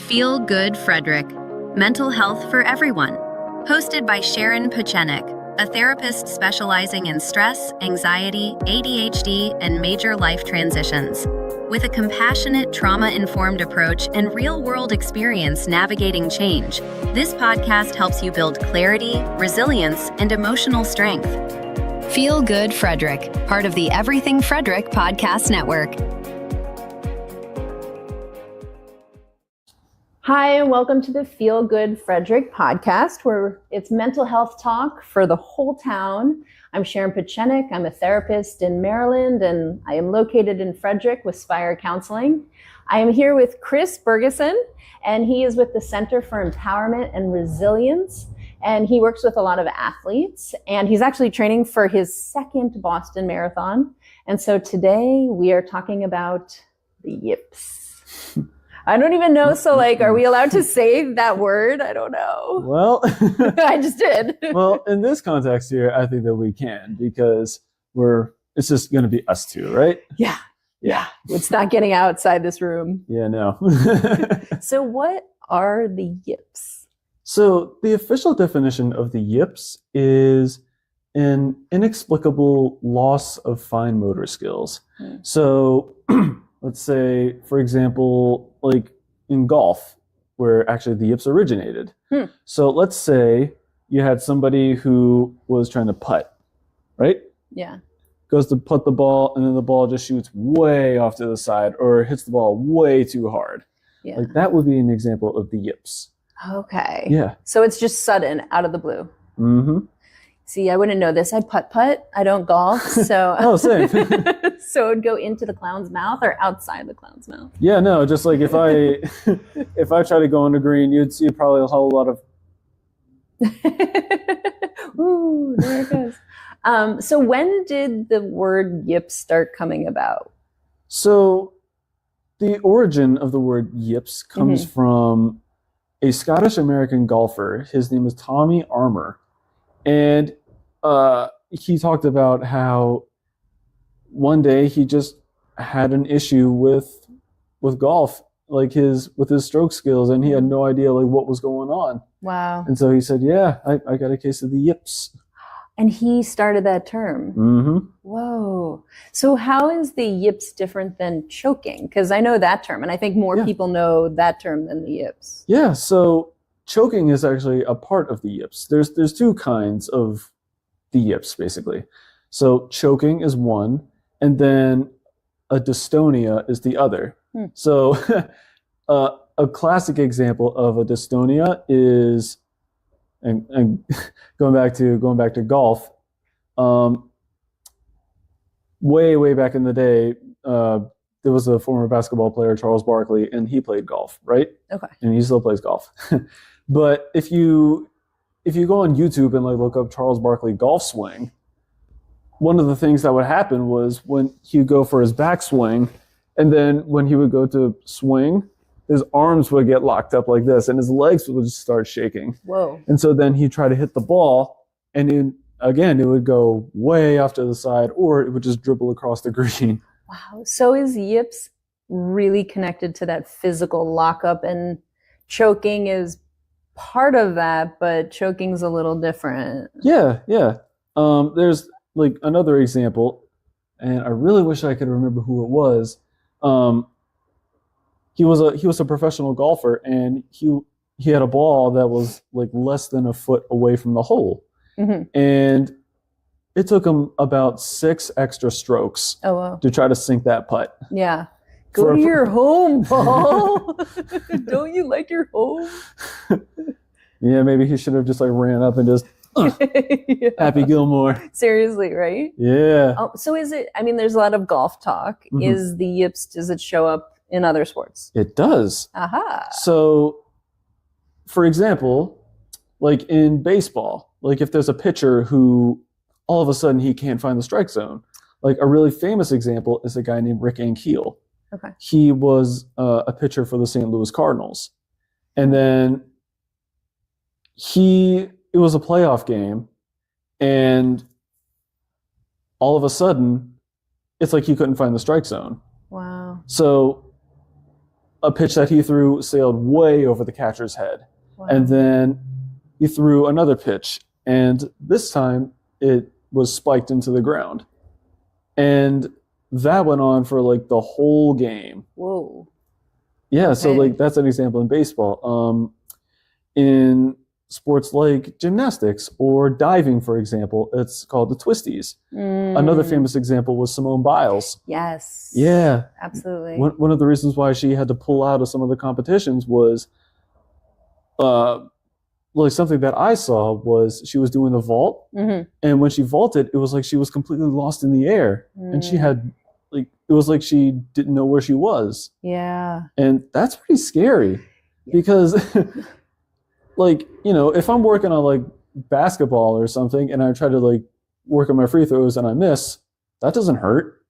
Feel Good Frederick, Mental Health for Everyone. Hosted by Sharon Pieczenik, a therapist specializing in stress, anxiety, ADHD, and major life transitions. With a compassionate, trauma-informed approach and real-world experience navigating change, this podcast helps you build clarity, resilience, and emotional strength. Feel Good Frederick, part of the Everything Frederick podcast network. Hi, and welcome to the Feel Good Frederick podcast, where it's mental health talk for the whole town. I'm Sharon Pieczenik. I'm a therapist in Maryland, and I am located in Frederick with Spire Counseling. I am here with Chris Burgenson, and he is with the Center for Empowerment and Resilience, and he works with a lot of athletes, and he's actually training for his second Boston Marathon. And so today we are talking about the Yips. I don't even know. So are we allowed to say that word? I don't know. Well, I just did. Well, in this context here, I think that we can, because it's just going to be us two, right? Yeah. It's not getting outside this room. Yeah, no. So what are the Yips? So the official definition of the Yips is an inexplicable loss of fine motor skills. So let's say, for example, like in golf, where actually the Yips originated. So let's say you had somebody who was trying to putt, right? Yeah. Goes to putt the ball, and then the ball just shoots way off to the side or hits the ball way too hard. Yeah. Like that would be an example of the Yips. Okay. Yeah. So it's just sudden, out of the blue. Mm-hmm. See, I wouldn't know this. I putt. I don't golf. So Oh, same. So it would go into the clown's mouth or outside the clown's mouth? Yeah, no, just like if I try to go on the green, you'd see probably a whole lot of Ooh, there it goes. So when did the word Yips start coming about? So the origin of the word Yips comes from a Scottish-American golfer. His name is Tommy Armour. And he talked about how one day he just had an issue with golf, with his stroke skills, and he had no idea what was going on. Wow. And so he said, yeah, I got a case of the Yips. And he started that term. Mm-hmm. Whoa. So how is the Yips different than choking? Because I know that term, and I think more people know that term than the Yips. Yeah, so choking is actually a part of the Yips. There's two kinds of the Yips, basically. So choking is one, and then a dystonia is the other. So a classic example of a dystonia is, and going back to golf, way back in the day, there was a former basketball player, Charles Barkley, and he played golf, right? Okay. And he still plays golf. But if you go on YouTube and look up Charles Barkley golf swing, one of the things that would happen was when he would go for his backswing, and then when he would go to swing, his arms would get locked up like this, and his legs would just start shaking. Whoa. And so then he'd try to hit the ball, and again, it would go way off to the side, or it would just dribble across the green. Wow. So is Yips really connected to that physical lockup, and choking is part of that, but choking's a little different? Yeah. There's another example, and I really wish I could remember who it was. He was a professional golfer, and he had a ball that was less than a foot away from the hole, and it took him about 6 extra strokes to try to sink that putt. Yeah. Go to your home, ball. Don't you like your home? Yeah, maybe he should have just ran up and just Happy Gilmore. Seriously, right? Yeah. So is it, there's a lot of golf talk. Is the Yips, does it show up in other sports? It does. Aha. So, for example, in baseball, if there's a pitcher who all of a sudden he can't find the strike zone, a really famous example is a guy named Rick Ankiel. Okay. He was a pitcher for the St. Louis Cardinals. And then it was a playoff game, and all of a sudden, it's he couldn't find the strike zone. Wow. So a pitch that he threw sailed way over the catcher's head. Wow. And then he threw another pitch, and this time it was spiked into the ground. And that went on for like the whole game. Whoa. Yeah, Okay. so like that's an example in baseball. In sports like gymnastics or diving, for example, it's called the twisties. Another famous example was Simone Biles. Yes. Yeah. Absolutely. One of the reasons why she had to pull out of some of the competitions was like something that I saw was she was doing the vault, and when she vaulted, it was like she was completely lost in the air, and she had like it was like she didn't know where she was. Yeah. And that's pretty scary because like, you know, if I'm working on like basketball or something and I try to like work on my free throws and I miss, that doesn't hurt.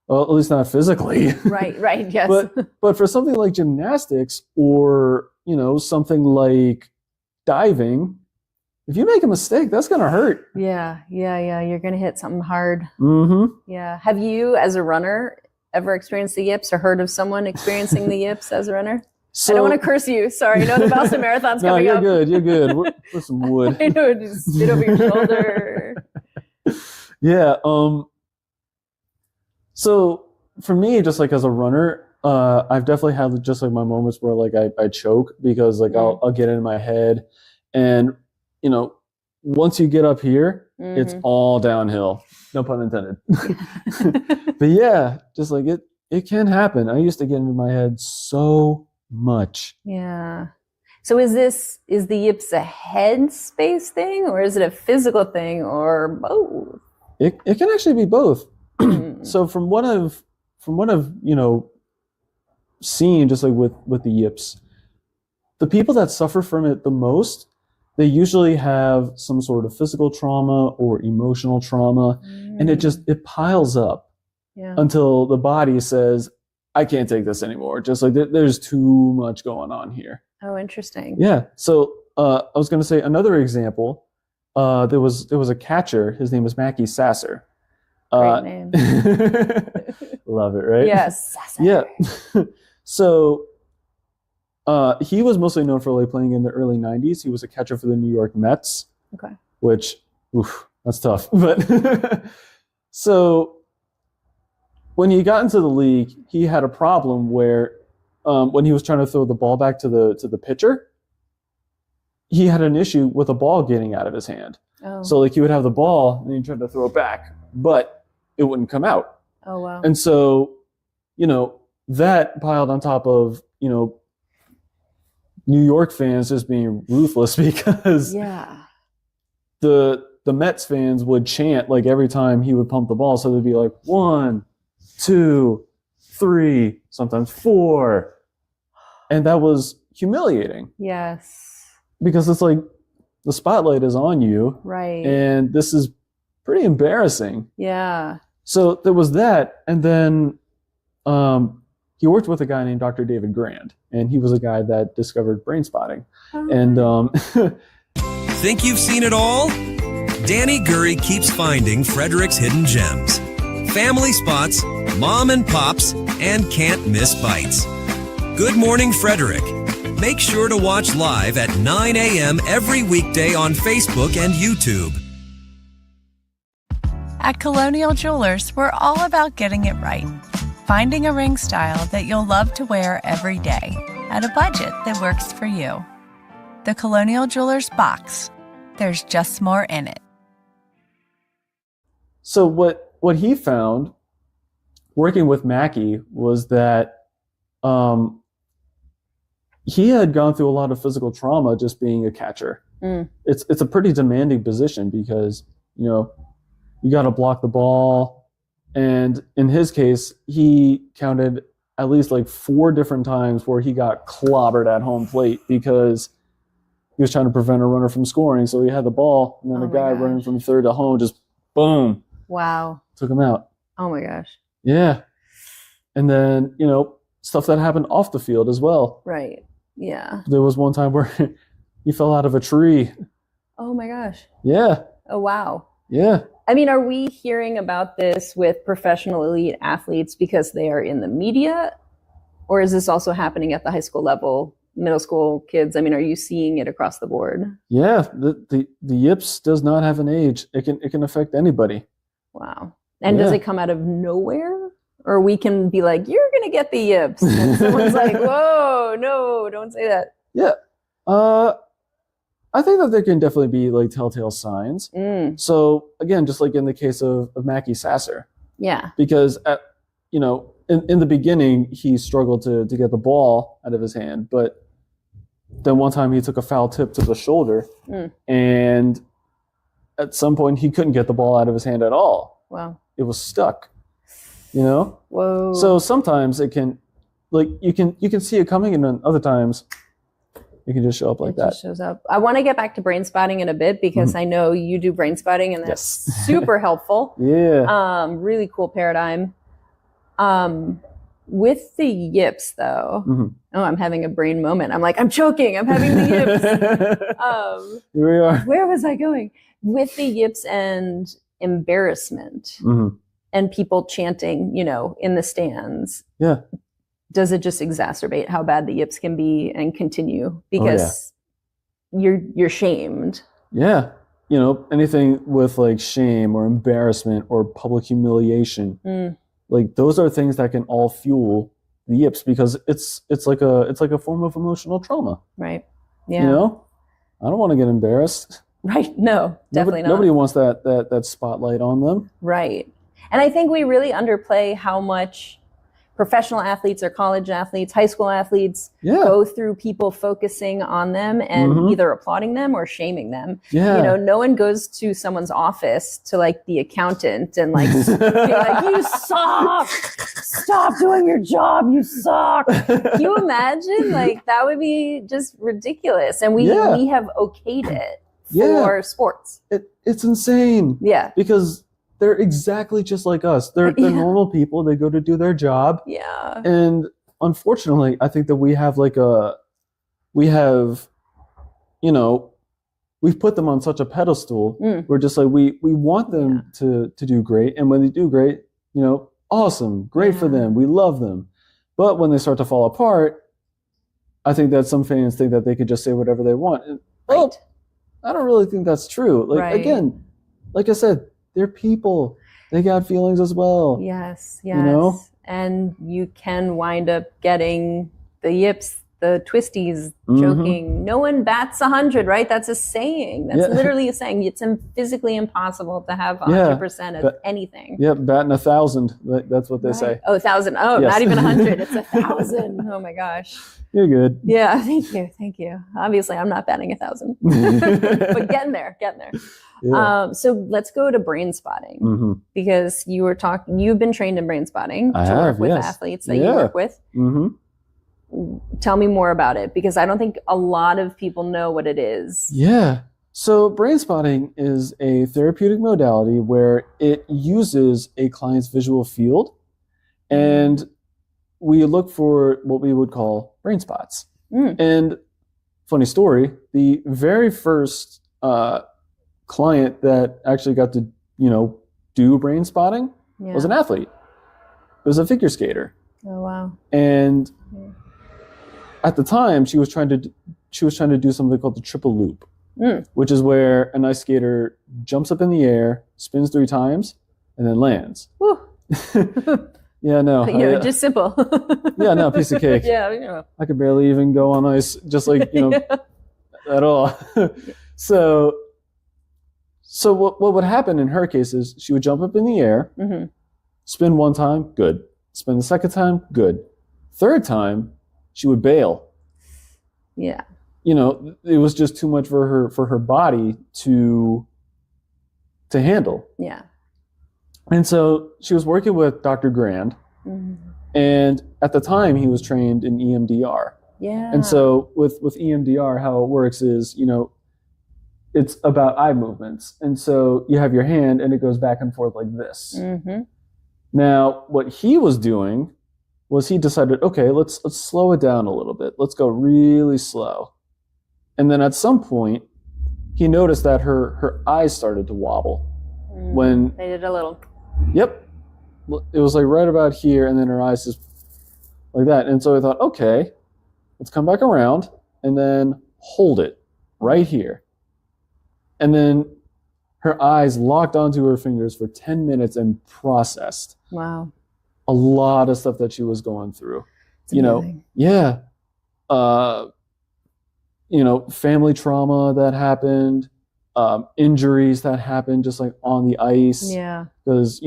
Well, at least not physically. Right, yes. But for something like gymnastics or, you know, something like diving, if you make a mistake, that's going to hurt. Yeah. You're going to hit something hard. Mm-hmm. Yeah. Have you, as a runner, ever experienced the yips or heard of someone experiencing the yips as a runner? So, I don't want to curse you. Sorry. I know the Boston Marathon's no, coming you're up. good. You're good. We're some wood. I know, just spit over your shoulder. Yeah. So for me, just like as a runner, I've definitely had just like my moments where like I choke because like I'll get in my head, and you know, once you get up here, it's all downhill. No pun intended. But yeah, just like it can happen. I used to get into my head so much. Yeah. So is the yips a head space thing, or is it a physical thing, or both? It can actually be both. So from what I've you know seen, just like with the yips, the people that suffer from it the most, they usually have some sort of physical trauma or emotional trauma, and it piles up until the body says, I can't take this anymore. Just like there's too much going on here. Oh, interesting. Yeah. So I was going to say another example. There was a catcher. His name was Mackie Sasser. Great name. Love it, right? Yes. Sasser. Yeah. So he was mostly known for like playing in the early 90s. He was a catcher for the New York Mets. Okay. Which, that's tough. But so when he got into the league, he had a problem where when he was trying to throw the ball back to the pitcher, he had an issue with the ball getting out of his hand. Oh. So like he would have the ball and he tried to throw it back, but it wouldn't come out. Oh, wow. And so, you know, that piled on top of, you know, New York fans just being ruthless because the Mets fans would chant like every time he would pump the ball. So they'd be like 1, 2, 3, sometimes 4. And that was humiliating. Yes. Because it's like the spotlight is on you. Right. And this is pretty embarrassing. Yeah. So there was that. And then he worked with a guy named Dr. David Grand. And he was a guy that discovered Brainspotting. Oh. And think you've seen it all? Danny Gurry keeps finding Frederick's hidden gems. Family spots, mom and pops, and can't miss bites. Good Morning Frederick. Make sure to watch live at 9 a.m. every weekday on Facebook and YouTube. At Colonial Jewelers, we're all about getting it right. Finding a ring style that you'll love to wear every day at a budget that works for you. The Colonial Jewelers box. There's just more in it. So what he found working with Mackie was that he had gone through a lot of physical trauma just being a catcher. It's a pretty demanding position because, you know, you got to block the ball. And in his case, he counted at least like 4 different times where he got clobbered at home plate because he was trying to prevent a runner from scoring. So he had the ball, and then a guy running from third to home just boom. Wow. Took him out. Oh my gosh. Yeah. And then, you know, stuff that happened off the field as well. Right. Yeah. There was one time where he fell out of a tree. Oh my gosh. Yeah. Oh, wow. Yeah. I mean, are we hearing about this with professional elite athletes because they are in the media? Or is this also happening at the high school level, middle school kids? I mean, are you seeing it across the board? Yeah, the Yips does not have an age. It can affect anybody. Wow. And does it come out of nowhere? Or we can be like, you're going to get the Yips. And someone's like, whoa, no, don't say that. Yeah. I think that there can definitely be like telltale signs. So again, just like in the case of Mackie Sasser. Yeah. Because in the beginning, he struggled to get the ball out of his hand, but then one time he took a foul tip to the shoulder, and at some point he couldn't get the ball out of his hand at all. Wow. It was stuck, Whoa. So sometimes it can, like, you can see it coming, and then other times it can just show up like that. Just shows up. I want to get back to Brainspotting in a bit because I know you do Brainspotting, and that's super helpful. Yeah. Really cool paradigm. With the Yips, though, I'm having a brain moment. I'm like, I'm choking. I'm having the Yips. Here we are. Where was I going? With the Yips and embarrassment and people chanting, in the stands. Yeah. Does it just exacerbate how bad the Yips can be and continue because you're shamed? Yeah. Anything with like shame or embarrassment or public humiliation. Like those are things that can all fuel the Yips because it's like a form of emotional trauma. Right. Yeah. I don't want to get embarrassed. Right. No, definitely not. Nobody wants that spotlight on them. Right. And I think we really underplay how much professional athletes or college athletes, high school athletes go through people focusing on them and either applauding them or shaming them. Yeah. No one goes to someone's office to like the accountant and like be like, you suck, stop doing your job, you suck. Can you imagine? Like that would be just ridiculous. And we have okayed it for sports. It's insane. Yeah. Because they're exactly just like us. They're normal people. They go to do their job. Yeah. And unfortunately, I think that we've put them on such a pedestal. We're just like, we want them to do great. And when they do great, awesome, great for them. We love them. But when they start to fall apart, I think that some fans think that they could just say whatever they want. And, I don't really think that's true. Like, again, like I said, they're people. They got feelings as well. Yes. And you can wind up getting the Yips, the twisties, joking. No one bats 100, right? That's a saying. That's literally a saying. It's physically impossible to have 100% of anything. Yep, batting 1,000. That's what they say. Oh, 1,000. Oh, not even 100. It's 1,000. Oh my gosh. You're good. Yeah, thank you. Obviously, I'm not batting 1,000, but getting there. Yeah. So let's go to Brainspotting because you've been trained in Brainspotting to work with athletes that you work with. Tell me more about it because I don't think a lot of people know what it is. Yeah. So Brainspotting is a therapeutic modality where it uses a client's visual field and we look for what we would call brain spots. And funny story, the very first client that actually got to, do Brainspotting was an athlete. It was a figure skater. Oh, wow. And at the time, she was trying to do something called the triple loop, which is where an ice skater jumps up in the air, spins 3 times, and then lands. Woo. Yeah, no. Just simple. Yeah, no, piece of cake. Yeah. I could barely even go on ice, just like, at all. So what would happen in her case is she would jump up in the air, spin 1 time, good. Spin the second time, good. Third time, she would bail. Yeah. It was just too much for her body to handle. Yeah. And so she was working with Dr. Grand, and at the time he was trained in EMDR. Yeah. And so with EMDR, how it works is, it's about eye movements. And so you have your hand and it goes back and forth like this. Now, what he was doing was he decided, okay, let's slow it down a little bit. Let's go really slow. And then at some point, he noticed that her eyes started to wobble. When they did a little. Yep. It was like right about here, and then her eyes just like that. And so I thought, okay, let's come back around and then hold it right here. And then her eyes locked onto her fingers for 10 minutes and processed. Wow. A lot of stuff that she was going through. It's amazing. Yeah. Family trauma that happened, injuries that happened just like on the ice. Yeah. Because,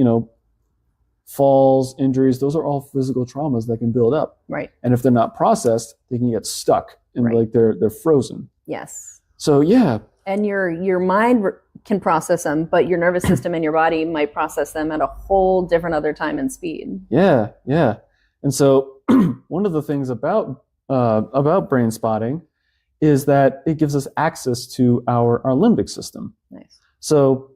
falls, injuries, those are all physical traumas that can build up. Right. And if they're not processed, they can get stuck and like they're frozen. Yes. So yeah. And your mind can process them, but your nervous system and your body might process them at a whole different other time and speed. Yeah, yeah. And so one of the things about Brainspotting is that it gives us access to our limbic system. Nice. So,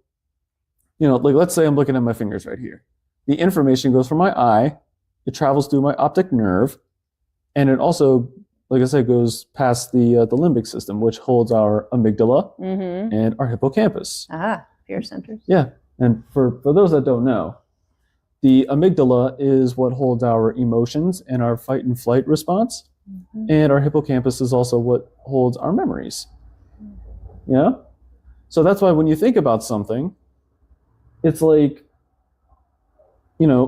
like let's say I'm looking at my fingers right here. The information goes from my eye, it travels through my optic nerve, and it also, like I said, goes past the limbic system, which holds our amygdala and our hippocampus. Fear centers. Yeah, and for those that don't know, the amygdala is what holds our emotions and our fight and flight response, and our hippocampus is also what holds our memories. Yeah, so that's why when you think about something, it's like,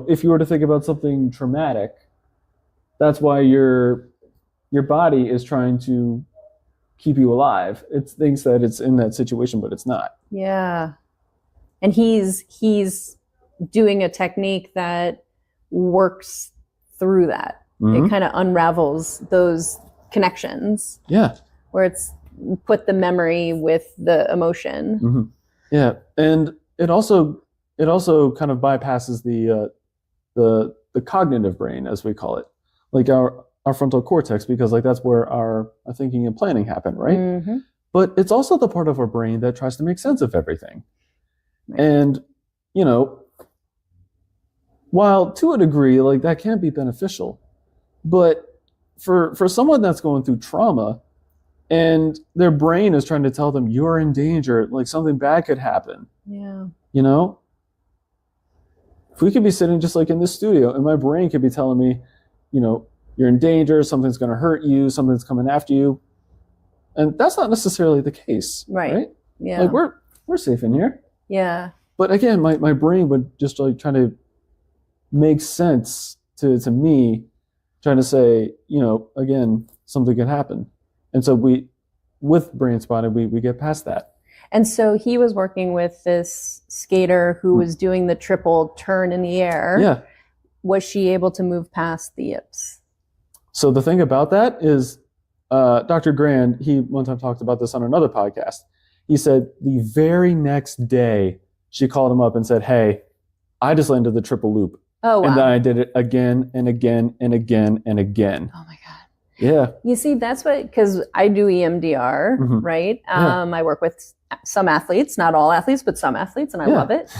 if you were to think about something traumatic, that's why your body is trying to keep you alive. It thinks that it's in that situation, but it's not. Yeah. And he's doing a technique that works through that. It kind of unravels those connections. Yeah. Where it's put the memory with the emotion. Yeah. And it also kind of bypasses the cognitive brain, as we call it. Like our frontal cortex, because like that's where our thinking and planning happen, right? But it's also the part of our brain that tries to make sense of everything. Right. And, while to a degree, like that can be beneficial, but for someone that's going through trauma and their brain is trying to tell them you're in danger, like something bad could happen. Yeah. If we could be sitting just like in this studio and my brain could be telling me, you're in danger, something's going to hurt you, something's coming after you. And that's not necessarily the case. Right? Yeah. Like we're safe in here. Yeah. But again, my brain would just like try to make sense to me, trying to say, again, something could happen. And so with Brainspotting, we get past that. And so he was working with this skater who was doing the triple turn in the air. Yeah. Was she able to move past the yips? So the thing about that is, Dr. Grand, he one time talked about this on another podcast. He said the very next day, she called him up and said, "Hey, I just landed the triple loop." Oh, wow. And then I did it again and again and again and again. Oh my God. Yeah. You see, that's what, because I do EMDR, right? I work with some athletes, not all athletes, but some athletes, and I love it.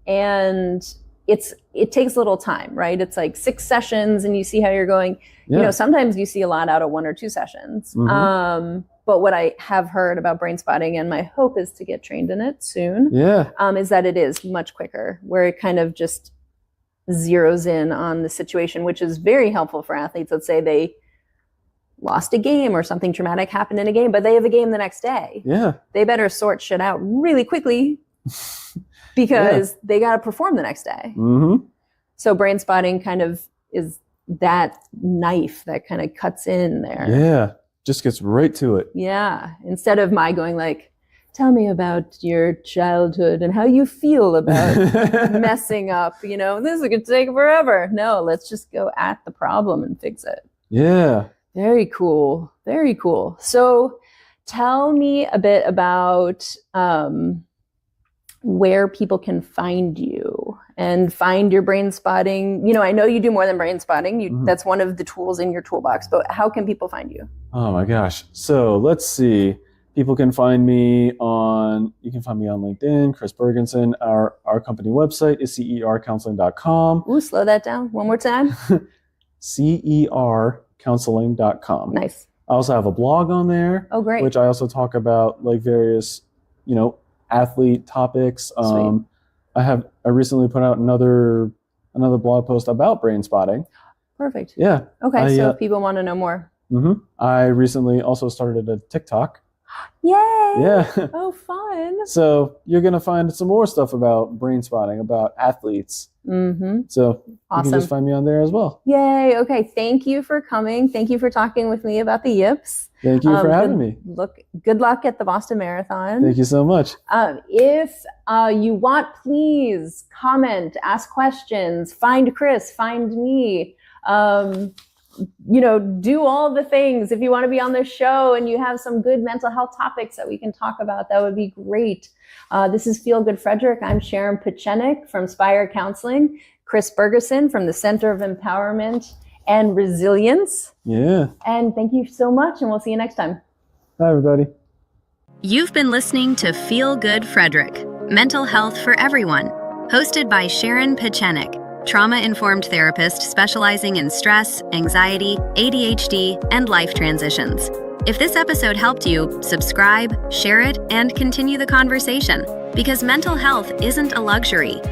And it takes a little time, right? It's like 6 sessions and you see how you're going. Yeah. Sometimes you see a lot out of 1 or 2 sessions. But what I have heard about Brainspotting, and my hope is to get trained in it soon, is that it is much quicker, where it kind of just zeroes in on the situation, which is very helpful for athletes. Let's say they lost a game or something traumatic happened in a game, but they have a game the next day. Yeah. They better sort shit out really quickly because they got to perform the next day. So Brainspotting kind of is that knife that kind of cuts in there. Yeah. Just gets right to it. Yeah. Instead of my going like, tell me about your childhood and how you feel about messing up, this is going to take forever. No, let's just go at the problem and fix it. Yeah. Very cool. Very cool. So tell me a bit about where people can find you and find your Brainspotting. I know you do more than Brainspotting. That's one of the tools in your toolbox, but how can people find you? Oh my gosh. So let's see. People can find me on LinkedIn, Chris Burgenson. Our company website is cercounseling.com. Ooh, slow that down. One more time. cercounseling.com. Nice. I also have a blog on there. Oh, great. Which I also talk about like various, athlete topics. I recently put out another blog post about Brainspotting. Perfect. Yeah. Okay, so if people want to know more. I recently also started a TikTok. Yay! Yeah. Oh, fun. So you're going to find some more stuff about Brainspotting, about athletes. So you can just find me on there as well. Yay. Okay. Thank you for coming. Thank you for talking with me about the Yips. Thank you for having me. Good luck at the Boston Marathon. Thank you so much. If you want, please comment, ask questions, find Chris, find me. Do all the things. If you want to be on the show and you have some good mental health topics that we can talk about, that would be great. This is Feel Good Frederick. I'm Sharon Pieczenik from Spire Counseling, Chris Burgenson from the Center of Empowerment and Resilience. Yeah. And thank you so much, and we'll see you next time. Bye, everybody. You've been listening to Feel Good Frederick, Mental Health for Everyone, hosted by Sharon Pieczenik, trauma-informed therapist specializing in stress, anxiety, ADHD, and life transitions. If this episode helped you, subscribe, share it, and continue the conversation, because mental health isn't a luxury.